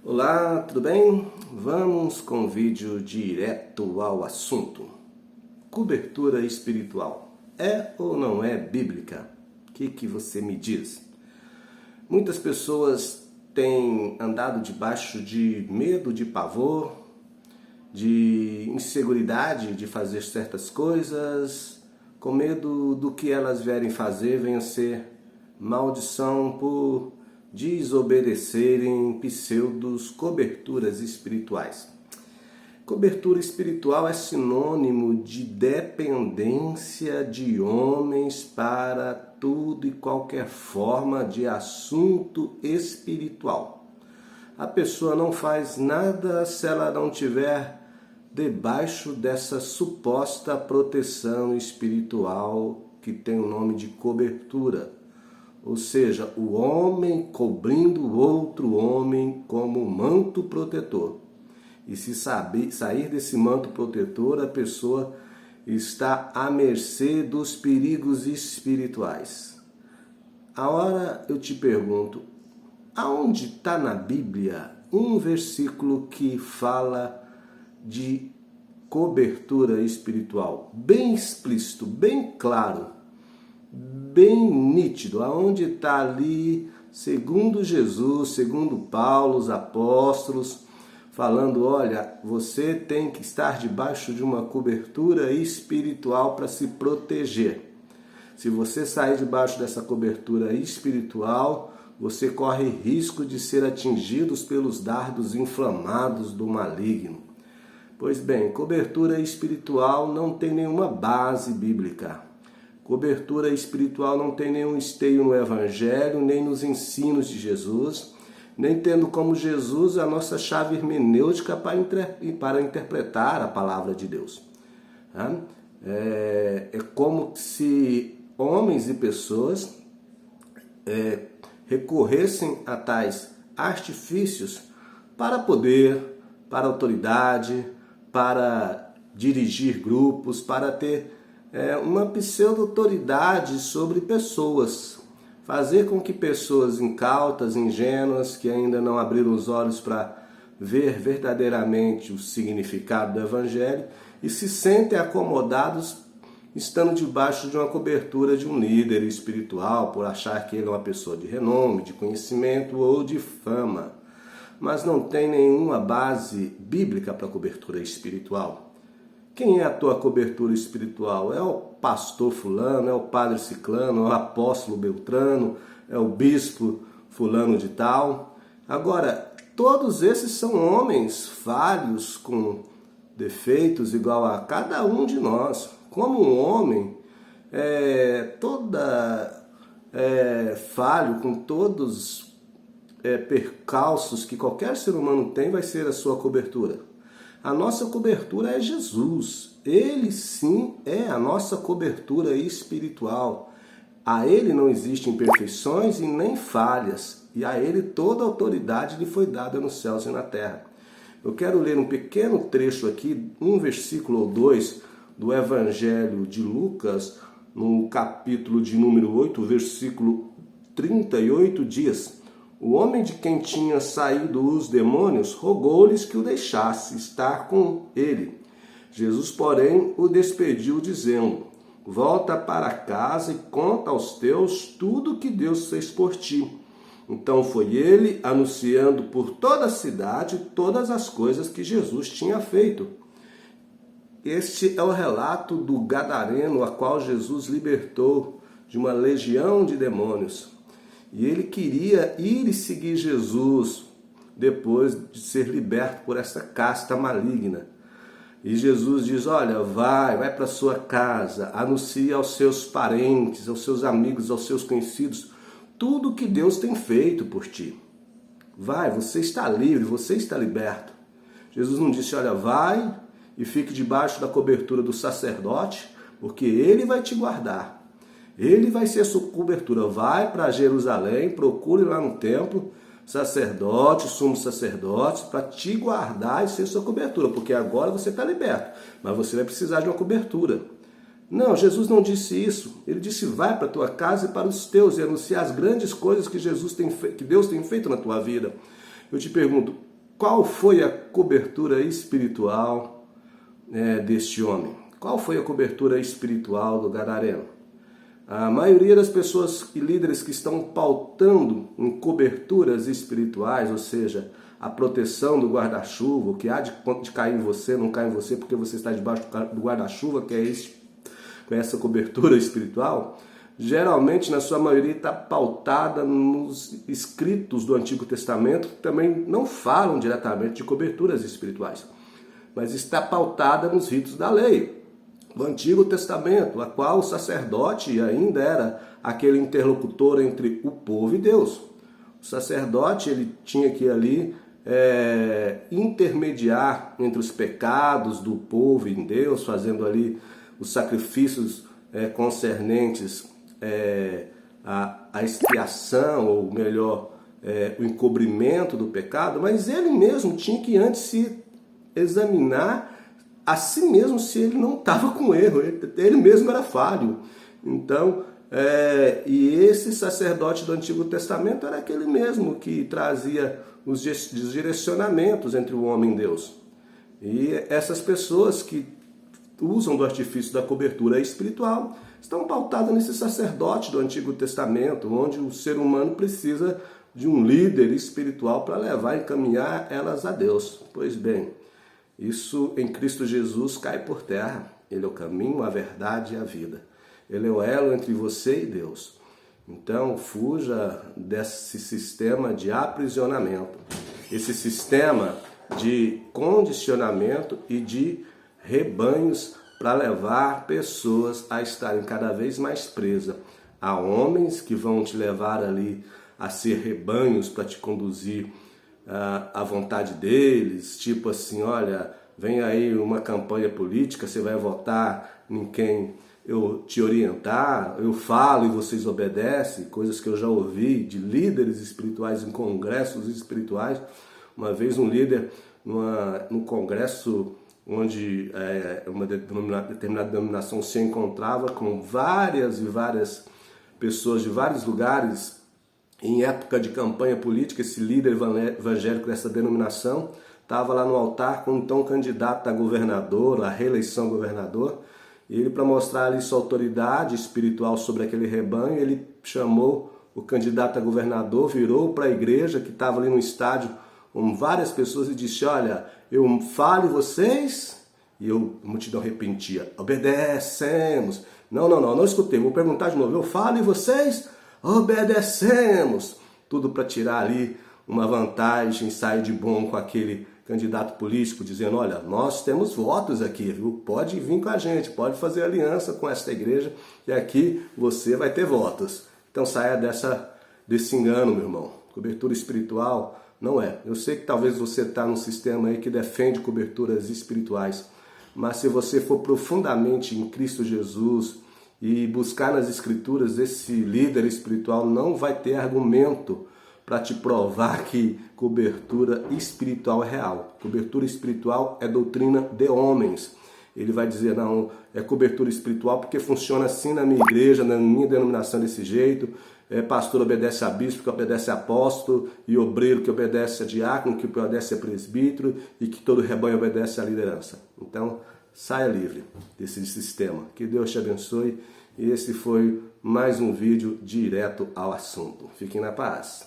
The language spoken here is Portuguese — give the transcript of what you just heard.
Olá, tudo bem? Vamos com o vídeo direto ao assunto. Cobertura espiritual é ou não é bíblica? O que você me diz? Muitas pessoas têm andado debaixo de medo, de pavor, de inseguridade de fazer certas coisas, com medo do que elas vierem fazer venha ser maldição por desobedecerem pseudos coberturas espirituais. Cobertura espiritual é sinônimo de dependência de homens para tudo e qualquer forma de assunto espiritual. A pessoa não faz nada se ela não tiver debaixo dessa suposta proteção espiritual que tem o nome de cobertura. Ou seja, o homem cobrindo outro homem como manto protetor. E se sair desse manto protetor, a pessoa está à mercê dos perigos espirituais. Agora eu te pergunto, aonde está na Bíblia um versículo que fala de cobertura espiritual? Bem explícito, bem claro, bem nítido, aonde está ali, segundo Jesus, segundo Paulo, os apóstolos, falando, olha, você tem que estar debaixo de uma cobertura espiritual para se proteger. Se você sair debaixo dessa cobertura espiritual, você corre risco de ser atingido pelos dardos inflamados do maligno. Pois bem, cobertura espiritual não tem nenhuma base bíblica. Cobertura espiritual não tem nenhum esteio no Evangelho, nem nos ensinos de Jesus, nem tendo como Jesus a nossa chave hermenêutica para interpretar a palavra de Deus. É como se homens e pessoas recorressem a tais artifícios para poder, para autoridade, para dirigir grupos, para ter uma pseudo-autoridade sobre pessoas, fazer com que pessoas incautas, ingênuas, que ainda não abriram os olhos para ver verdadeiramente o significado do Evangelho e se sentem acomodados estando debaixo de uma cobertura de um líder espiritual por achar que ele é uma pessoa de renome, de conhecimento ou de fama, mas não tem nenhuma base bíblica para a cobertura espiritual. Quem é a tua cobertura espiritual? É o pastor fulano, é o padre ciclano, é o apóstolo beltrano, é o bispo fulano de tal. Agora, todos esses são homens falhos, com defeitos igual a cada um de nós. Como um homem falho, com todos percalços que qualquer ser humano tem, vai ser a sua cobertura. A nossa cobertura é Jesus. Ele sim é a nossa cobertura espiritual. A Ele não existem imperfeições e nem falhas. E a Ele toda a autoridade lhe foi dada nos céus e na terra. Eu quero ler um pequeno trecho aqui, um versículo ou dois, do Evangelho de Lucas, no capítulo de número 8, versículo 38, diz: o homem de quem tinha saído os demônios rogou-lhes que o deixasse estar com ele. Jesus, porém, o despediu, dizendo: volta para casa e conta aos teus tudo o que Deus fez por ti. Então foi ele anunciando por toda a cidade todas as coisas que Jesus tinha feito. Este é o relato do gadareno, a qual Jesus libertou de uma legião de demônios. E ele queria ir e seguir Jesus depois de ser liberto por essa casta maligna. E Jesus diz, olha, vai para sua casa, anuncia aos seus parentes, aos seus amigos, aos seus conhecidos, tudo que Deus tem feito por ti. Vai, você está livre, você está liberto. Jesus não disse, olha, vai e fique debaixo da cobertura do sacerdote, porque ele vai te guardar. Ele vai ser sua cobertura. Vai para Jerusalém, procure lá no templo sacerdotes, sumos sacerdotes, para te guardar e ser sua cobertura, porque agora você está liberto, mas você vai precisar de uma cobertura. Não, Jesus não disse isso. Ele disse, vai para a tua casa e para os teus e anunciar as grandes coisas que Deus tem feito na tua vida. Eu te pergunto, qual foi a cobertura espiritual deste homem? Qual foi a cobertura espiritual do gadareno? A maioria das pessoas e líderes que estão pautando em coberturas espirituais, ou seja, a proteção do guarda-chuva, o que há de cair em você, não cai em você porque você está debaixo do guarda-chuva, que é com essa cobertura espiritual, geralmente, na sua maioria, está pautada nos escritos do Antigo Testamento, que também não falam diretamente de coberturas espirituais, mas está pautada nos ritos da lei do Antigo Testamento, a qual o sacerdote ainda era aquele interlocutor entre o povo e Deus. O sacerdote ele tinha que ali intermediar entre os pecados do povo e Deus, fazendo ali os sacrifícios concernentes a expiação, ou melhor, o encobrimento do pecado, mas ele mesmo tinha que antes se examinar a si mesmo se ele não estava com erro, ele mesmo era falho. Então, e esse sacerdote do Antigo Testamento era aquele mesmo que trazia os direcionamentos entre o homem e Deus. E essas pessoas que usam do artifício da cobertura espiritual estão pautadas nesse sacerdote do Antigo Testamento, onde o ser humano precisa de um líder espiritual para levar e encaminhar elas a Deus. Pois bem, isso em Cristo Jesus cai por terra. Ele é o caminho, a verdade e a vida. Ele é o elo entre você e Deus. Então, fuja desse sistema de aprisionamento, esse sistema de condicionamento e de rebanhos para levar pessoas a estarem cada vez mais presas. Há homens que vão te levar ali a ser rebanhos para te conduzir à vontade deles, tipo assim, olha, vem aí uma campanha política, você vai votar em quem eu te orientar, eu falo e vocês obedecem, coisas que eu já ouvi de líderes espirituais em congressos espirituais. Uma vez um líder num congresso onde uma determinada denominação se encontrava com várias e várias pessoas de vários lugares em época de campanha política, esse líder evangélico dessa denominação estava lá no altar com então candidato a governador, a reeleição governador, e ele, para mostrar ali sua autoridade espiritual sobre aquele rebanho, ele chamou o candidato a governador, virou para a igreja que estava ali no estádio com várias pessoas e disse, olha, eu falo vocês, e a multidão repentia, obedecemos. Não escutei, vou perguntar de novo, eu falo e vocês, obedecemos. Tudo para tirar ali uma vantagem, sair de bom com aquele candidato político, dizendo, olha, nós temos votos aqui, viu? Pode vir com a gente, pode fazer aliança com esta igreja e aqui você vai ter votos. Então saia desse engano, meu irmão. Cobertura espiritual não é. Eu sei que talvez você está num sistema aí que defende coberturas espirituais, mas se você for profundamente em Cristo Jesus e buscar nas Escrituras, esse líder espiritual não vai ter argumento para te provar que cobertura espiritual é real. Cobertura espiritual é doutrina de homens. Ele vai dizer, não, é cobertura espiritual porque funciona assim na minha igreja, na minha denominação desse jeito. Pastor obedece a bispo, que obedece a apóstolo, e obreiro que obedece a diácono, que obedece a presbítero, e que todo rebanho obedece à liderança. Então, saia livre desse sistema. Que Deus te abençoe. E esse foi mais um vídeo direto ao assunto. Fiquem na paz.